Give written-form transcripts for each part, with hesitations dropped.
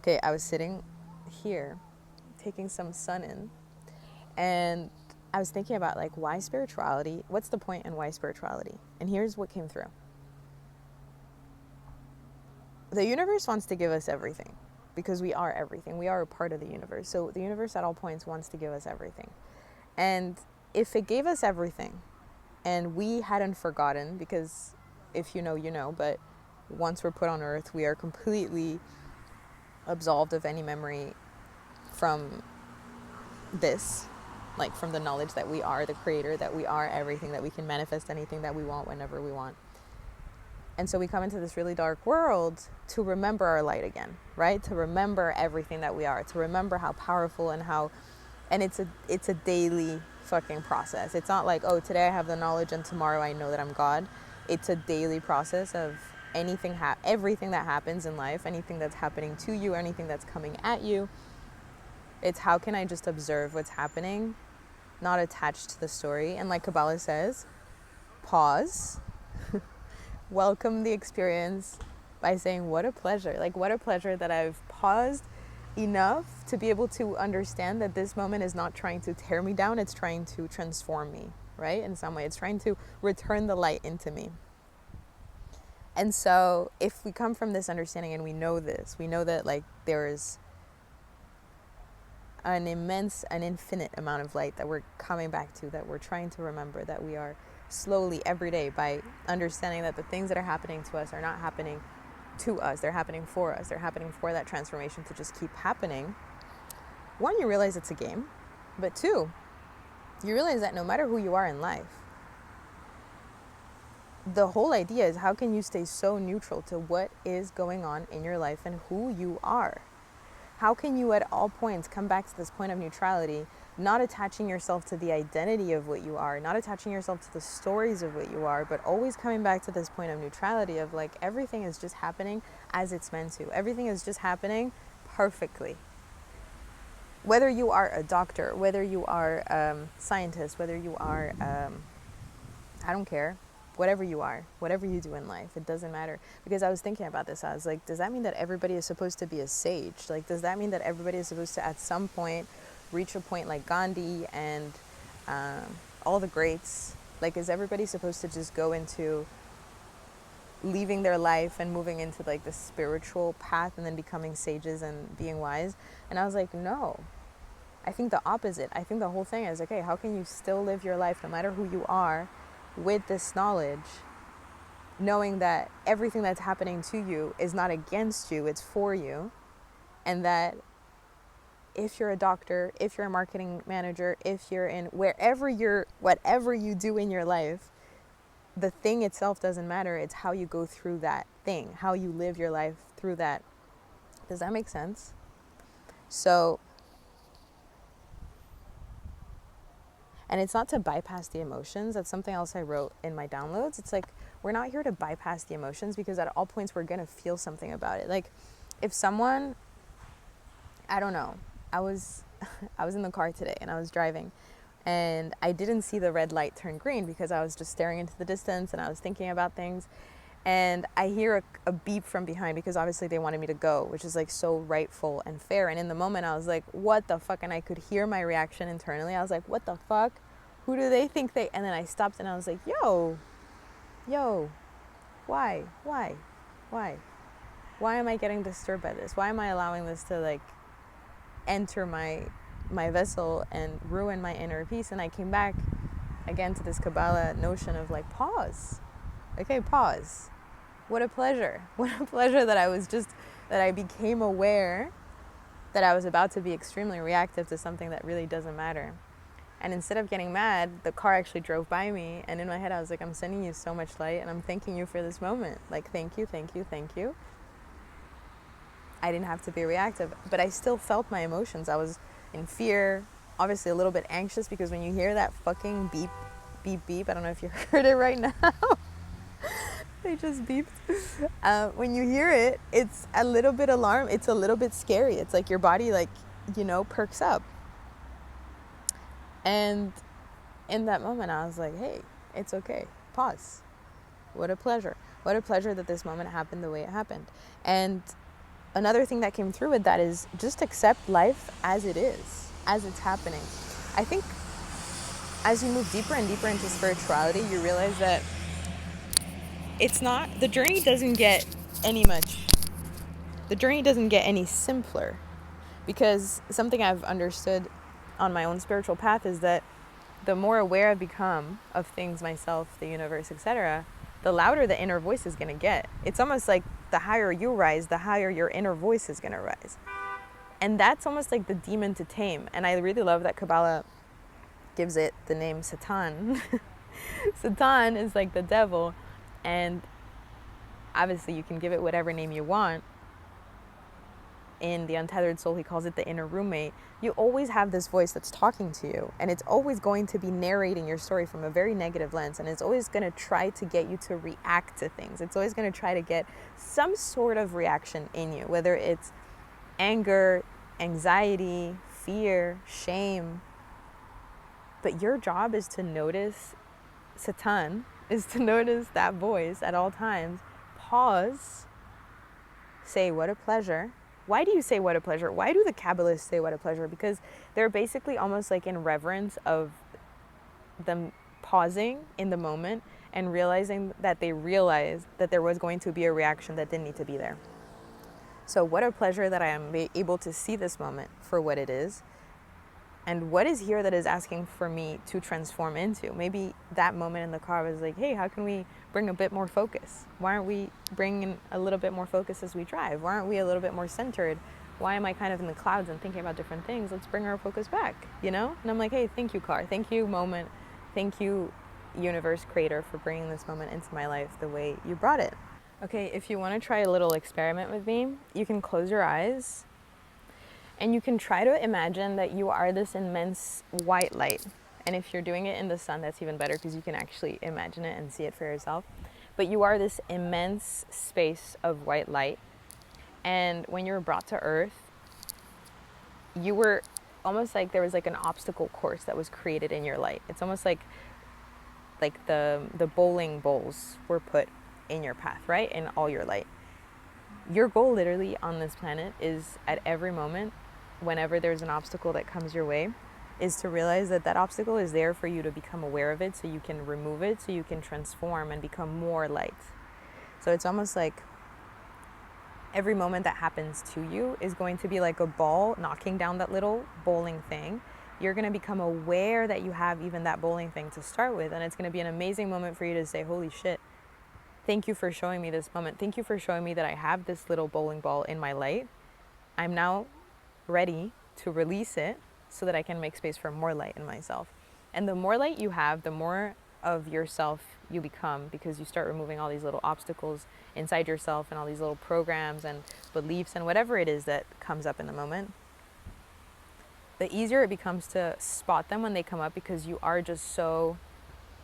Okay, I was sitting here taking some sun in, and I was thinking about like why spirituality, what's the point and why spirituality? And here's what came through. The universe wants to give us everything because we are everything. We are a part of the universe. So the universe at all points wants to give us everything. And if it gave us everything and we hadn't forgotten, because if you know, you know, but once we're put on earth, we are completely absolved of any memory from this, like from the knowledge that we are the creator, that we are everything, that we can manifest anything that we want whenever we want. And so we come into this really dark world to remember our light again, right? To remember everything that we are, to remember how powerful and how, and it's a daily fucking process. It's not like, oh, today I have the knowledge and tomorrow I know that I'm God. It's a daily process of everything that happens in life, anything that's happening to you, anything that's coming at you. It's how can I just observe what's happening, not attached to the story. And like Kabbalah says, pause, welcome the experience by saying, what a pleasure. Like, what a pleasure that I've paused enough to be able to understand that this moment is not trying to tear me down, it's trying to transform me, right? In some way, it's trying to return the light into me. And so if we come from this understanding and we know this, we know that like there is an infinite amount of light that we're coming back to, that we're trying to remember, that we are slowly every day, by understanding that the things that are happening to us are not happening to us, they're happening for us, they're happening for that transformation to just keep happening. One, you realize it's a game, but two, you realize that no matter who you are in life, the whole idea is how can you stay so neutral to what is going on in your life and who you are? How can you at all points come back to this point of neutrality, not attaching yourself to the identity of what you are, not attaching yourself to the stories of what you are, but always coming back to this point of neutrality of like everything is just happening as it's meant to. Everything is just happening perfectly. Whether you are a doctor, whether you are a scientist, whether you are, I don't care, whatever you are, whatever you do in life, it doesn't matter. Because I was thinking about this, I was like, does that mean that everybody is supposed to be a sage? Like, does that mean that everybody is supposed to at some point reach a point like Gandhi and all the greats? Like, is everybody supposed to just go into leaving their life and moving into like the spiritual path and then becoming sages and being wise? And I was like, no. I think the opposite. I think the whole thing is, okay, how can you still live your life no matter who you are with this knowledge, knowing that everything that's happening to you is not against you, it's for you, and that if you're a doctor, if you're a marketing manager, if you're in whatever you do in your life, the thing itself doesn't matter. It's how you go through that thing, how you live your life through that. Does that make sense? So, and it's not to bypass the emotions. That's something else I wrote in my downloads. It's like, we're not here to bypass the emotions, because at all points we're going to feel something about it. Like if someone, I don't know, I was in the car today and I was driving and I didn't see the red light turn green because I was just staring into the distance and I was thinking about things. And I hear a beep from behind because obviously they wanted me to go, which is like so rightful and fair. And in the moment I was like, what the fuck? And I could hear my reaction internally. I was like, what the fuck? Who do they think they... And then I stopped and I was like, yo, why? Why am I getting disturbed by this? Why am I allowing this to like enter my vessel and ruin my inner peace? And I came back again to this Kabbalah notion of like, pause. Okay, pause. What a pleasure. What a pleasure that I became aware that I was about to be extremely reactive to something that really doesn't matter. And instead of getting mad, the car actually drove by me. And in my head, I was like, I'm sending you so much light and I'm thanking you for this moment. Like, thank you. I didn't have to be reactive, but I still felt my emotions. I was in fear, obviously a little bit anxious, because when you hear that fucking beep, beep, beep, I don't know if you heard it right now. They just beeped. When you hear it, it's a little bit alarm. It's a little bit scary. It's like your body, like, perks up. And in that moment, I was like, hey, it's okay. Pause. What a pleasure. What a pleasure that this moment happened the way it happened. And another thing that came through with that is just accept life as it is, as it's happening. I think as you move deeper and deeper into spirituality, you realize that the journey doesn't get any simpler, because something I've understood on my own spiritual path is that the more aware I've become of things, myself, the universe, etc., the louder the inner voice is going to get. It's almost like the higher you rise, the higher your inner voice is going to rise. And that's almost like the demon to tame. And I really love that Kabbalah gives it the name Satan. Satan is like the devil. And obviously you can give it whatever name you want. In The Untethered Soul, he calls it the inner roommate. You always have this voice that's talking to you, and it's always going to be narrating your story from a very negative lens, and it's always going to try to get you to react to things. It's always going to try to get some sort of reaction in you, whether it's anger, anxiety, fear, shame. But your job is to notice Satan, is to notice that voice at all times. Pause, say, what a pleasure. Why do you say what a pleasure? Why do the Kabbalists say what a pleasure? Because they're basically almost like in reverence of them pausing in the moment and realizing that they realized that there was going to be a reaction that didn't need to be there. So what a pleasure that I am able to see this moment for what it is. And what is here that is asking for me to transform into? Maybe that moment in the car was like, hey, how can we bring a bit more focus? Why aren't we bringing a little bit more focus as we drive? Why aren't we a little bit more centered? Why am I kind of in the clouds and thinking about different things? Let's bring our focus back, you know? And I'm like, hey, thank you, car. Thank you, moment. Thank you, universe, creator, for bringing this moment into my life the way you brought it. Okay, if you want to try a little experiment with me, you can close your eyes. And you can try to imagine that you are this immense white light. And if you're doing it in the sun, that's even better, because you can actually imagine it and see it for yourself. But you are this immense space of white light. And when you were brought to earth, you were almost like there was like an obstacle course that was created in your light. It's almost like the bowling balls were put in your path, right? In all your light. Your goal literally on this planet is, at every moment, whenever there's an obstacle that comes your way, is to realize that that obstacle is there for you to become aware of it, so you can remove it, so you can transform and become more light. So it's almost like every moment that happens to you is going to be like a ball knocking down that little bowling thing. You're going to become aware that you have even that bowling thing to start with, and it's going to be an amazing moment for you to say, holy shit, thank you for showing me this moment. Thank you for showing me that I have this little bowling ball in my light. I'm now ready to release it so that I can make space for more light in myself. And the more light you have, the more of yourself you become, because you start removing all these little obstacles inside yourself and all these little programs and beliefs and whatever it is that comes up in the moment. The easier it becomes to spot them when they come up, because you are just so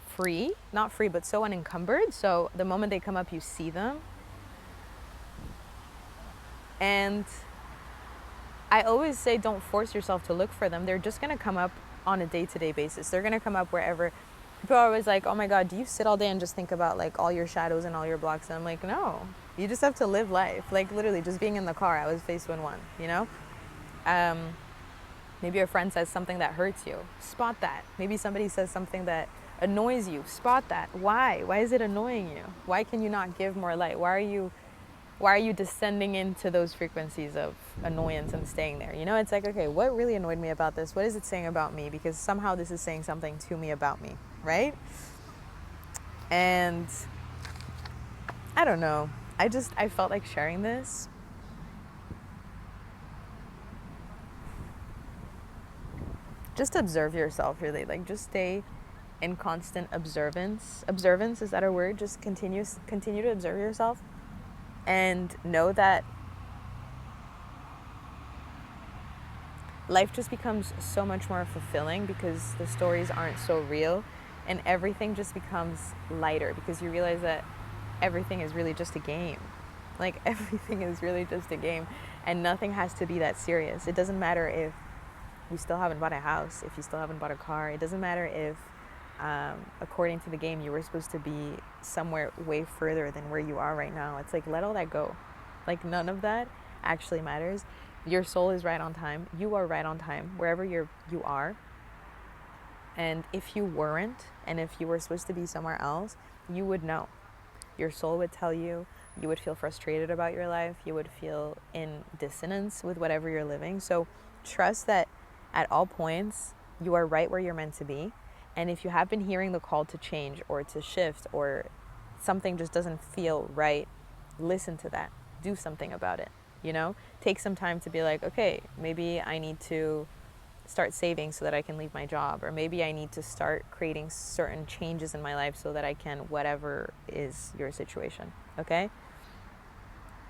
free, not free, but so unencumbered. So the moment they come up, you see them. And I always say, don't force yourself to look for them. They're just going to come up on a day-to-day basis. They're going to come up wherever. People are always like, oh my God, do you sit all day and just think about like all your shadows and all your blocks? And I'm like, no, you just have to live life. Like literally just being in the car, I was faced with one, you know? Maybe a friend says something that hurts you. Spot that. Maybe somebody says something that annoys you. Spot that. Why? Why is it annoying you? Why can you not give more light? Why are you descending into those frequencies of annoyance and staying there? You know, it's like, okay, what really annoyed me about this? What is it saying about me? Because somehow this is saying something to me about me, right? And I don't know. I felt like sharing this. Just observe yourself, really. Like, just stay in constant observance. Observance, is that a word? Just continue to observe yourself. And know that life just becomes so much more fulfilling because the stories aren't so real, and everything just becomes lighter because you realize that everything is really just a game. Like, everything is really just a game, and nothing has to be that serious. It doesn't matter if you still haven't bought a house, if you still haven't bought a car. It doesn't matter if according to the game, you were supposed to be somewhere way further than where you are right now. It's like, let all that go. Like, none of that actually matters. Your soul is right on time. You are right on time wherever you are. And if you weren't, and if you were supposed to be somewhere else, you would know. Your soul would tell you. You would feel frustrated about your life. You would feel in dissonance with whatever you're living. So trust that at all points, you are right where you're meant to be. And if you have been hearing the call to change or to shift, or something just doesn't feel right, listen to that. Do something about it. Take some time to be like, okay, maybe I need to start saving so that I can leave my job, or maybe I need to start creating certain changes in my life so that I can, whatever is your situation, okay?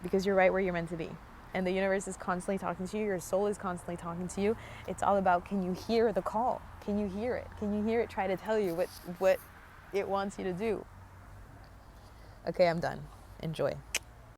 Because you're right where you're meant to be. And the universe is constantly talking to you. Your soul is constantly talking to you. It's all about, can you hear the call? Can you hear it? Can you hear it try to tell you what it wants you to do? Okay, I'm done. Enjoy.